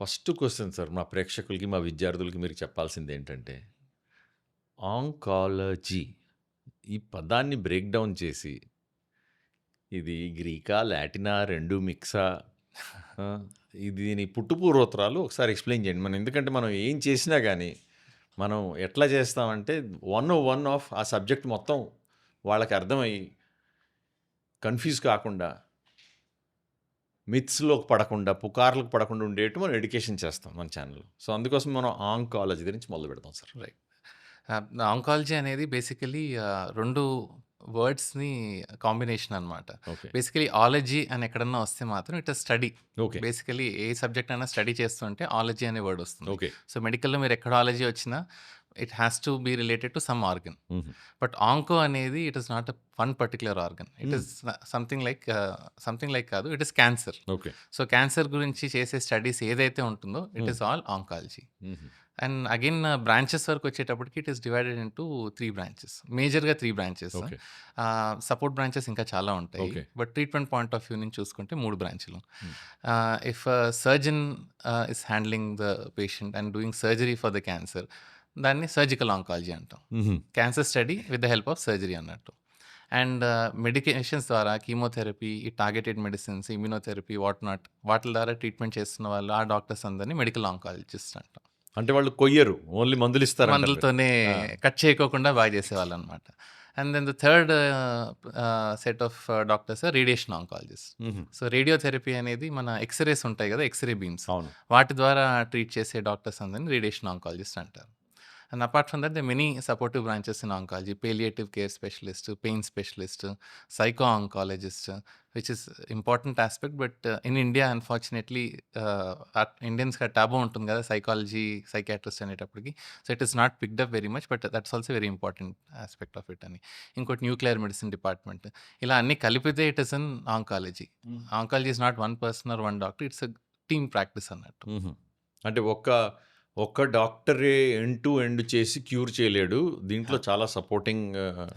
First question sir మా ప్రేక్షకులకి, మా విద్యార్థులకి మీరు చెప్పాల్సిందేంటంటే, ఆంకాలజీ ఈ పదాన్ని బ్రేక్ డౌన్ చేసి, ఇది గ్రీకా, లాటినా, 2 మిక్సా? ఆ! దీని పుట్టుపూర్వోత్తరాలు ఒకసారి ఎక్స్‌ప్లెయిన్ చేయండి. ఎందుకంటే మనం ఏం చేసినా గాని, మనం ఎట్లా చేస్తామంటే 101 ఆఫ్ ఆ సబ్జెక్ట్ మొత్తం వాళ్ళకి అర్థమయ్యి, కన్‌ఫ్యూజ్ కాకుండా, మిత్స్‌లోకి పడకుండా, పుకార్లకు పడకుండా ఉండేట్టు మనం ఎడ్యుకేషన్ చేస్తాం మన ఛానెల్‌లో. సో, అందుకోసం మనం ఆంకాలజీ గురించి మొదలుపెడదాం సార్. రైట్. ఆంకాలజీ అనేది బేసికలీ 2 వర్డ్స్‌ని కాంబినేషన్ అనమాట. ఓకే. బేసికలీ ఆలజీ అని ఎక్కడన్నా వస్తే మాత్రం it is study. Okay. Basically A subject అయినా స్టడీ చేస్తుంటే ఆలజీ అనే వర్డ్ వస్తుంది. ఓకే. సో, మెడికల్‌లో మీరు ఎక్కడ ఆలజీ వచ్చినా it has to be related to some organ. హుహు. బట్ ఆంకో అనేది it is not one particular organ. It hmm. Is something like కాదు. It is cancer. Okay. So, cancer గురించి చేసే studies ఏదైతే ఉంటుందో it hmm. Is all oncology. హుహు. And again branches వరకొచ్చేటప్పటికి it is divided into 3 branches. మేజర్‌గా 3 branches. Okay. Support branches ఇంకా చాలా ఉంటాయి. Okay. But treatment point of view నుంచి చూసుకుంటే 3 బ్రాంచులు. Hmm. If surgeon is handling the patient and doing surgery for the cancer, దాన్ని surgical oncology అంటాం. హుహు. Cancer study with the help of surgery అన్నట్టు. అండ్ మెడికేషన్స్ ద్వారా కీమోథెరపీ, ఈ targeted medicines, immunotherapy what not వాటిల ద్వారా ట్రీట్మెంట్ చేస్తున్న వాళ్ళు ఆ డాక్టర్స్ అందరిని మెడికల్ ఆంకాలజిస్ట్ అంటాం. అంటే వాళ్ళు కొయ్యరు. ఓన్లీ మందులిస్తారంటారు మీరు. మందులతోనే ఆ! కట్ చేయకోకుండా బాగా చేసేవాళ్ళనమాట. And then the third set of doctors radiation oncologist. హుహు. సో, రేడియోథెరపీ అనేది మన ఎక్స్‌రేస్ ఉంటాయి గదా! X-ray beams. అవును. వాటి ద్వారా ట్రీట్ చేసే డాక్టర్స్ అందరిని రేడియేషన్ ఆంకాలజిస్ట్ అంటారు. And apart from that they many supportive branches in oncology. Palliative care specialist, pain specialist, psycho oncologist which is important aspect. But in India unfortunately ఇండియన్స్‌కి taboo ఉంటుంది గదా! Psychology, psychiatrist అనేటప్పటికి. So, it is not picked up very much. But that's also very important aspect of it అని. ఇంకోటి nuclear medicine department. ఇలా అన్నీ కలిపితే it is in oncology. Hmm. Oncology is not one person or one doctor. It's a team practice అన్నట్టు. హుహు. అంటే ఒక్క డాక్టరే ఎండ్ టు ఎండ్ చేసి క్యూర్ చేయలేడు. దీంట్లో ఆ! చాలా సపోర్టింగ్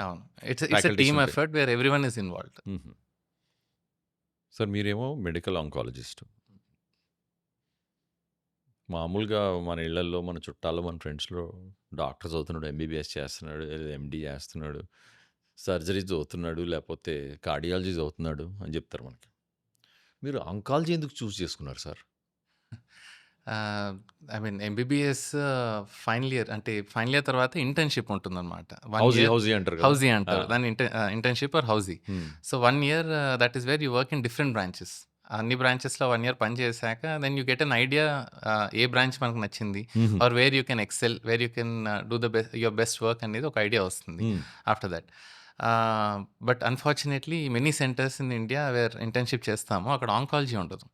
అవును. ఇట్స్ ఎ ఫ్యాకల్టీస్ టీమ్ ఉంటాయి. Effort where everyone is involved. హుహు. సార్ మీరేమో మెడికల్ ఆంకాలజిస్ట్. మామూలుగా మన ఇళ్లల్లో, మన చుట్టాల్లో, మన ఫ్రెండ్స్‌లో డాక్టర్ చదువుతున్నాడు, ఎంబీబీఎస్ చేస్తున్నాడు, లేదా ఎండీ చేస్తున్నాడు, సర్జరీ చదువుతున్నాడు, లేపోతే కార్డియాలజీ చదువుతున్నాడు అని చెప్తారు మనకి. మీరు ఆంకాలజీ ఎందుకు చూజ్ చేసుకున్నారు sir? I mean MBBS final year అంటే ఫైనల్ ఇయర్ తర్వాత ఇంటర్న్‌షిప్ ఉంటుందనమాట. 1 హౌసీ, ఇయర్ హౌసీ అంటారు కదా! హౌసీ ఆ! అంటారు. దాన్ని internship or housie. Hmm. So, 1 year that is where you work in different branches. అన్ని బ్రాంచెస్‌లో 1 ఇయర్ పని చేశాక then you get an idea ఏ బ్రాంచ్ మనకు నచ్చింది హుహు. Or where you can excel, where you can do the your best work అనేది ఒక ఐడియా వస్తుంది hmm. After that. But unfortunately many centers in India where internship చేస్తామో అక్కడ oncology ఉండదు.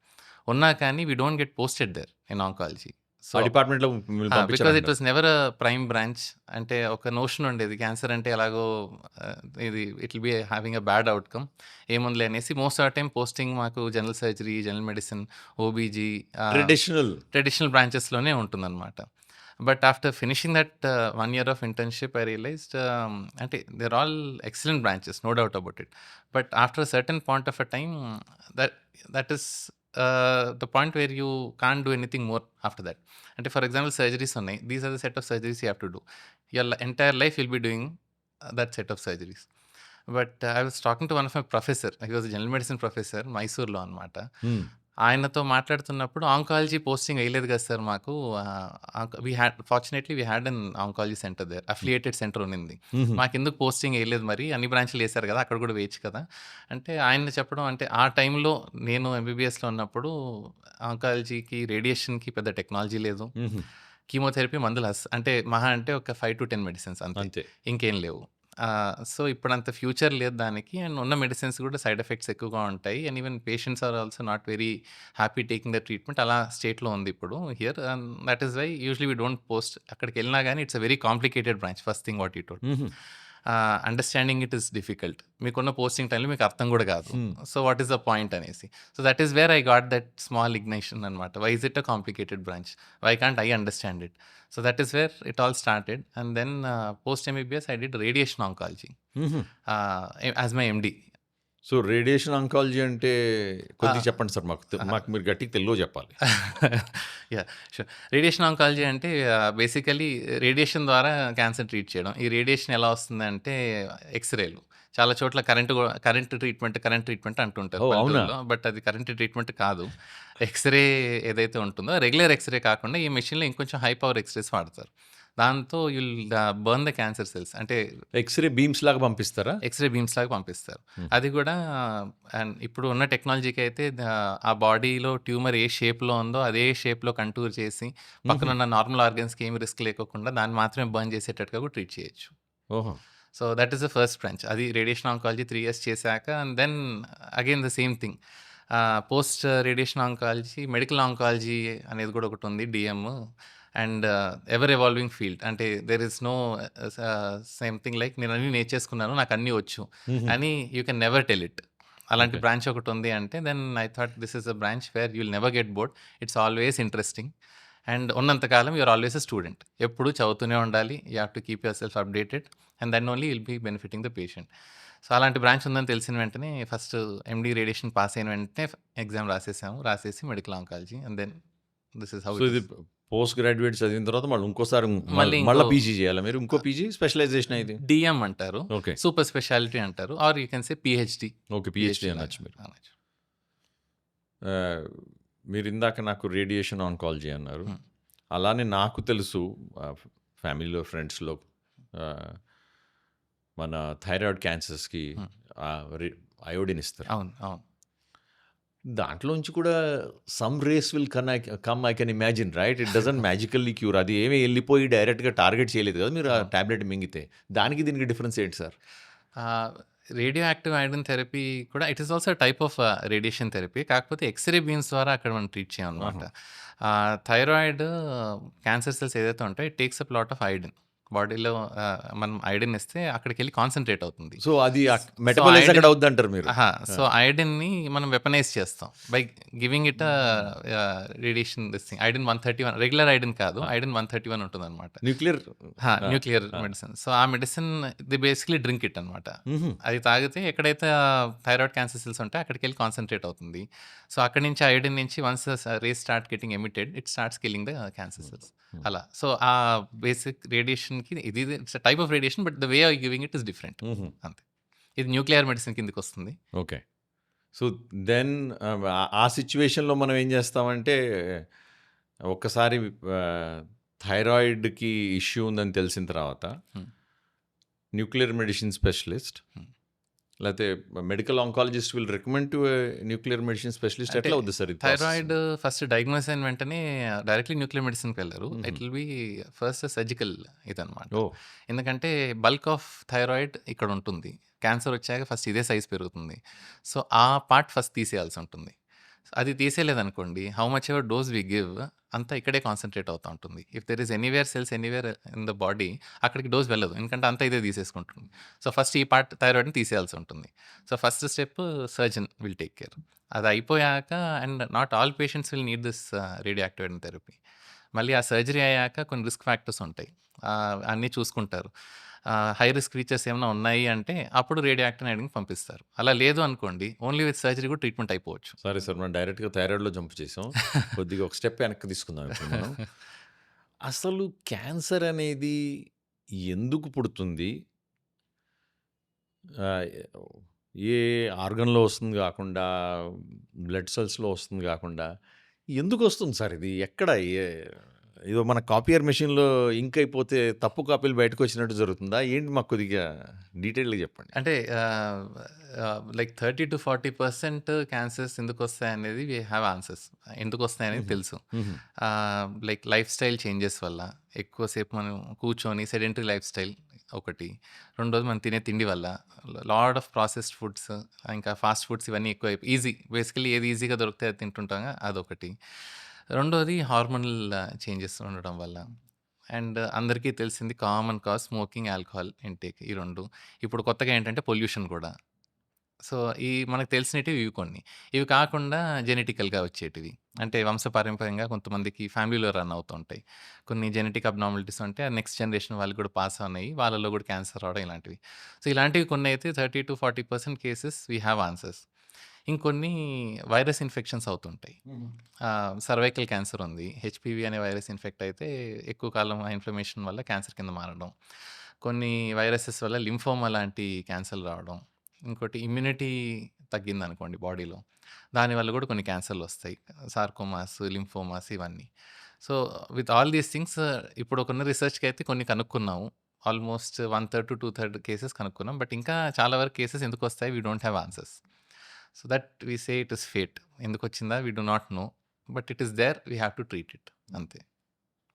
ఉన్నా కానీ we don't get posted there in oncology. So, ఆ డిపార్ట్‌మెంట్‌లో మిమ్మల్ని బికాజ్ ఇట్ పంపించరంటున్నారు. Was never a prime branch. అంటే ఒక నోషన్ ఉండేది. క్యాన్సర్ అంటే ఎలాగో ఇది it will be having a bad outcome. ఏముందిలే అనేసి most of the time posting మాకు general surgery, general medicine, OBG traditional. Traditional బ్రాంచెస్‌లోనే ఉంటుందన్నమాట. But after finishing that 1 year of internship I realized అంటే they are all excellent branches, no doubt about it. But after a certain point of a time that that is the point where you can't do anything more after that. అంటే for example surgeries ఉన్నాయి. These are the set of surgeries you have to do. Your entire life will be doing that set of surgeries. But I was talking to one of my professor. He was general medicine professor మైసూర్‌లో అనమాట. Hmm. ఆయనతో మాట్లాడుతున్నప్పుడు oncology posting ఎయలేదు కదా sir మాకు. Fortunately we had an oncology center there. Affiliated center ఉన్నింది. హుహు. మాకెందుకు posting ఎయలేదు మరి? అన్ని బ్రాంచ్‌లు ఎసారు కదా! అక్కడ కూడా వేయొచ్చు కదా! అంటే ఆయన చెప్పడం అంటే ఆ టైంలో నేను ఎంబీబీఎస్‌లో ఉన్నప్పుడు ఆంకాలజీకి, రేడియేషన్‌కి పెద్ద టెక్నాలజీ లేదు. హుహు. కీమోథెరపీ మందులు అంటే మహా అంటే ఒక 5-10 మెడిసిన్స్ అంతే. అంతే. ఇంకేం లేవు. సో, ఇప్పుడంత ఫ్యూచర్ లేదు దానికి. అండ్ ఉన్న మెడిసిన్స్ కూడా సైడ్ ఎఫెక్ట్స్ ఎక్కువగా ఉంటాయి. And even patients are also not very happy taking the treatment. అలా స్టేట్‌లో ఉంది ఇప్పుడు here. And that is why usually we don't post. అక్కడికెళ్ళినా గాని it's a very complicated branch. First thing what you told. హుహు. Understanding it is difficult. మీకున్న posting టైమ్‌లో మీకు అర్థం కూడా కాదు. Hmm. So, what is the point అనేసి. So, that is where I got that small ignition అనమాట. Why is it a complicated branch? Why can't I understand it? So that is where it all started. And then post MBBS, I did radiation oncology హుహు. as my MD. So, radiation oncology అంటే కొద్దిగా ఆ! చెప్పండి sir మాకు. ఆహా! మాకు మీరు గట్టిగా తెలుగులో చెప్పాలి. యాహ్! షూర్. రేడియేషన్ ఆంకాలజీ అంటే బేసికల్లీ రేడియేషన్ ద్వారా క్యాన్సర్ ట్రీట్ చేయడం. ఈ రేడియేషన్ ఎలా వస్తుందంటే ఎక్స్‌రేలు. చాలా చోట్ల కరెంట్ ట్రీట్మెంట్ అంటుంటారు ఓహ్! అవునా? పల్లెటూరులో. బట్ అది కరెంట్ ట్రీట్మెంట్ కాదు. ఎక్స్‌రే ఏదైతే ఉంటుందో రెగ్యులర్ ఎక్స్‌రే కాకుండా ఈ మెషిన్‌లో ఇంకొంచెం హై పవర్ ఎక్స్‌రేస్ వాడతారు. దాంతో you'll burn the cancer cells. అంటే ఎక్స్‌రే బీమ్స్ లాగా పంపిస్తారా? ఎక్స్‌రే బీమ్స్ లాగా పంపిస్తారు. హ్మ్. అది గూడా అండ్ ఇప్పుడు ఉన్న టెక్నాలజీకైతే ఆ బాడీలో ట్యూమర్ ఏ షేప్‌లో ఉందో అదే షేప్‌లో కంటూర్ చేసి, హుహు. పక్కనున్న నార్మల్ ఆర్గాన్స్‌కి ఏమి రిస్క్ లేకోకుండా దాన్ని మాత్రమే బర్న్ చేసేటట్టుగా కూడా ట్రీట్ చేయొచ్చు. ఓహో! So, that is the first branch. అది రేడియేషన్ ఆంకాలజీ 3 ఇయర్స్ చేశాక and then again the same thing. Post radiation oncology, medical oncology అనేది కూడా ఒకటుంది DM. And ever evolving field. అంటే there is no same thing like నేను అన్నీ నేర్చేసుకున్నాను. నాకు అన్నీ వచ్చు హుహు. అని you can never tell it. అలాంటి ఓకే. బ్రాంచ్ ఒకటి ఉంది అంటే then I thought this is a branch where you will never get bored. It's always interesting. And ఉన్నంత కాలం you are always a student. ఎప్పుడూ చదువుతూనే ఉండాలి. You have to keep your self updated and then only will be benefiting the patient. So, అలాంటి branch ఉందని తెలిసిన వెంటనే first MD radiation pass అయిన వెంటనే ఎగ్జామ్ రాసేసాము. రాసేసి medical oncology and then this is how so, it ఇది is. Post graduate చదివిన తర్వాత మళ్ళీ ఇంకోసారి మళ్ళీ ఇంకో మళ్ళా పీజీ చేయాలా మీరు? ఇంకో పీజీ స్పెషలైజేషనా ఇది? డీఎం అంటారు. ఓకే. సూపర్ స్పెషాలిటీ అంటారు. Or you can say PhD. Okay. PhD PhD లాగా అనొచ్చు మీరు. అనొచ్చు. ఆహ్, మీరిందాక నాకు రేడియేషన్ ఆంకాలజీ అన్నారు. హ్మ్. అలానే నాకు తెలుసు ఫ్యామిలీలో, ఫ్రెండ్స్‌లో ఆహ్, మన థైరాయిడ్ క్యాన్సర్స్‌కి హ్మ్. ఆహ్, రి అయోడిన్ ఇస్తారు. అవును. అవును. దాంట్లోంచి కూడా some rays will come I can imagine right? It doesn't magically cure. అది ఏమి ఎళ్ళిపోయి డైరెక్ట్‌గా టార్గెట్ చేయలేదు కదా! మీరు ఆ అవును. టాబ్లెట్ మింగితే. దానికి దీనికి డిఫరెన్స్ ఏంటి sir? Radioactive iron therapy కూడా it is also type of radiation therapy. కాకపోతే ఎక్స్‌రే బీమ్స్ ద్వారా అక్కడ మనం ట్రీట్ చేయమనమాట. ఆహా! థైరాయిడ్ క్యాన్సర్ సెల్స్ ఏదైతే ఉంటాయో it takes up lot of iron. బాడీలో మనం ఐరన్ ఇస్తే అక్కడికెళ్ళి కాన్సంట్రేట్ అవుతుంది. సో, అది సో, మెటబాలైజ్ అక్కడ ఐరన్ అవుద్దంటారు మీరు. అహా! ఆ! సో, ఐరన్‌ని మనం వెపనైజ్ చేస్తాం. By giving it radiation this thing. Iron 131 regular iron కాదు. ఆ! ఐరన్ 131 ఉంటుందనమాట. న్యూక్లియర్ ఆ! న్యూక్లియర్ ఆ! మెడిసిన్. సో, ఆ medicine the basically drink it అనమాట. హుహు. అది తాగితే ఎక్కడైతే థైరాయిడ్ క్యాన్సర్ సెల్స్ ఉంటాయో అక్కడికెళ్ళి కాన్సంట్రేట్ అవుతుంది. సో, అక్కడి నుంచి ఐయోడిన్ నుంచి once rays start getting emitted it starts killing the cancer hmm. Cells. Hmm. అలా. సో, ఆ బేసిక్ రేడియేషన్‌కి ఇది it's a type of radiation but the way of giving it is different. హుహు. అంతే. ఇది న్యూక్లియర్ మెడిసిన్ కిందకొస్తుంది. Okay. So, then ఆ సిట్యుయేషన్‌లో మనం ఏం చేస్తామంటే, ఒక్కసారి థైరాయిడ్‌కి ఇష్యూ ఉందని తెలిసిన తర్వాత, హ్మ్. న్యూక్లియర్ మెడిసిన్ స్పెషలిస్ట్ హ్మ్. లేతే medical oncologist will recommend to nuclear medicine specialist అంటే ఎట్లా అవుద్ది సార్ ఇది ప్రాసెస్? థైరాయిడ్ ఫస్ట్ డయాగ్నోస్ అయిన వెంటనే డైరెక్ట్‌లీ న్యూక్లియర్ మెడిసిన్‌కి వెళ్లరు. హుహు. It will B first surgical ఇదనమాట. ఓహ్! ఎందుకంటే బల్క్ ఆఫ్ థైరాయిడ్ ఇక్కడ ఉంటుంది. క్యాన్సర్ వచ్చాక ఫస్ట్ ఇదే సైజ్ పెరుగుతుంది. సో, ఆ పార్ట్ ఫస్ట్ తీసేయాల్సి ఉంటుంది. అది తీసేయలేదనుకోండి how much ever dose we give అంతా ఇక్కడే కాన్సంట్రేట్ అవుతా ఉంటుంది. If there is anywhere cells anywhere in the body అక్కడికి డోస్ వెళ్ళదు. ఎందుకంటే అంతా ఇదే తీసేసుకుంటుంది. సో, ఫస్ట్ ఈ పార్ట్ థైరాయిడ్‌ని తీసేయాల్సి ఉంటుంది. So, first step surgeon will take care. అది అయిపోయాక and not all patients will need this radioactive therapy. మళ్ళీ ఆ సర్జరీ అయ్యాక కొన్ని రిస్క్ ఫ్యాక్టర్స్ ఉంటాయి. అన్నీ చూసుకుంటారు. హై రిస్క్ ఫీచర్స్ ఏమైనా ఉన్నాయి అంటే అప్పుడు రేడియో యాక్టివ్ ఐరన్‌కి పంపిస్తారు. అలా లేదు అనుకోండి ఓన్లీ విత్ సర్జరీ కూడా ట్రీట్మెంట్ అయిపోవచ్చు. సారీ సార్ మనం డైరెక్ట్‌గా థైరాయిడ్‌లో జంప్ చేసాం. కొద్దిగా ఒక స్టెప్ వెనక్కి తీసుకుందాం ఇప్పుడు మనం. అసలు క్యాన్సర్ అనేది ఎందుకు పుడుతుంది? ఆహ్, ఏ ఆర్గాన్‌లో వస్తుంది గాకుండా, బ్లడ్ సెల్స్‌లో వస్తుంది గాకుండా, ఎందుకొస్తుంది సార్ ఇది? ఎక్కడ? ఏదో మన కాపియర్ మెషిన్‌లో ఇంక్ అయిపోతే తప్పు కాపీలు బయటకొచ్చినట్టు జరుగుతుందా? ఏంటి మాకు కొద్దిగా డీటెయిల్‌గా చెప్పండి. అంటే లైక్ 30-40% క్యాన్సర్స్ ఎందుకొస్తాయనేది వి హావ్ ఆన్సర్స్. ఎందుకొస్తాయనేది హుహు. తెలుసు. హుహు. లైక్ లైఫ్ స్టైల్ చేంజెస్ వల్ల, ఎక్కువసేపు మనం కూర్చొని సెడెంటరీ లైఫ్ స్టైల్ ఒకటి. రెండోది మనం తినే తిండి వల్ల, లాట్ ఆఫ్ ప్రాసెస్డ్ ఫుడ్స్, ఇంకా ఫాస్ట్ ఫుడ్స్ ఇవన్నీ ఎక్కువైపోయి ఈజీ బేసికల్లీ ఏది ఈజీగా దొరికితే అది తింటుంటాంగా అదొకటి. రెండోది హార్మోనల్ చేంజెస్ ఉండడం వల్ల. అండ్ అందరికీ తెలిసింది common cause smoking, alcohol intake ఈ 2. ఇప్పుడు కొత్తగా ఏంటంటే పొల్యూషన్ గూడా. సో, ఈ మనకు తెలిసినటివి ఇవి కొన్ని. ఇవి కాకుండా జెనెటికల్‌గా వచ్చేటివి. అంటే వంశపారంపర్యంగా కొంతమందికి ఫ్యామిలీలో రన్ అవుతూ ఉంటాయి. కొన్ని జెనెటిక్ అబ్నార్మాలిటీస్ ఉంటే నెక్స్ట్ జనరేషన్ వాళ్ళకి కూడా పాస్ ఆన్ అయ్యి వాళ్ళలో కూడా క్యాన్సర్ రావడం ఇలాంటివి. సో, ఇలాంటివి కొన్నైతే 30-40% కేసెస్ వి హావ్ ఆన్సర్స్. ఇంకొన్ని వైరస్ ఇన్ఫెక్షన్స్ అవుతుంటాయి. సర్వైకల్ క్యాన్సర్ ఉంది. హెచ్‌పివి అనే వైరస్ ఇన్ఫెక్ట్ అయితే ఎక్కువ కాలం ఆ ఇన్ఫ్లమేషన్ వల్ల క్యాన్సర్ కింద మారడం. కొన్ని వైరసెస్ వల్ల లింఫోమా లాంటి క్యాన్సర్‌లు రావడం. ఇంకోటి ఇమ్యూనిటీ తగ్గిందనుకోండి బాడీలో. దానివల్ల గూడా కొన్ని క్యాన్సర్‌లొస్తాయి. సార్కోమాస్, లింఫోమాస్ ఇవన్నీ. So, with all these things ఇప్పుడుకున్న రిసర్చ్‌కైతే కొన్ని కనుక్కున్నాము. ఆల్‌మోస్ట్ 1/3 to 2/3 కేసెస్ కనుక్కున్నాం. బట్ ఇంకా చాలా వరకు కేసెస్ ఎందుకొస్తాయి we don't have answers. So, that we say it is fate. ఎందుకొచ్చిందా we do not know. But it is there. We have to treat it అంతే.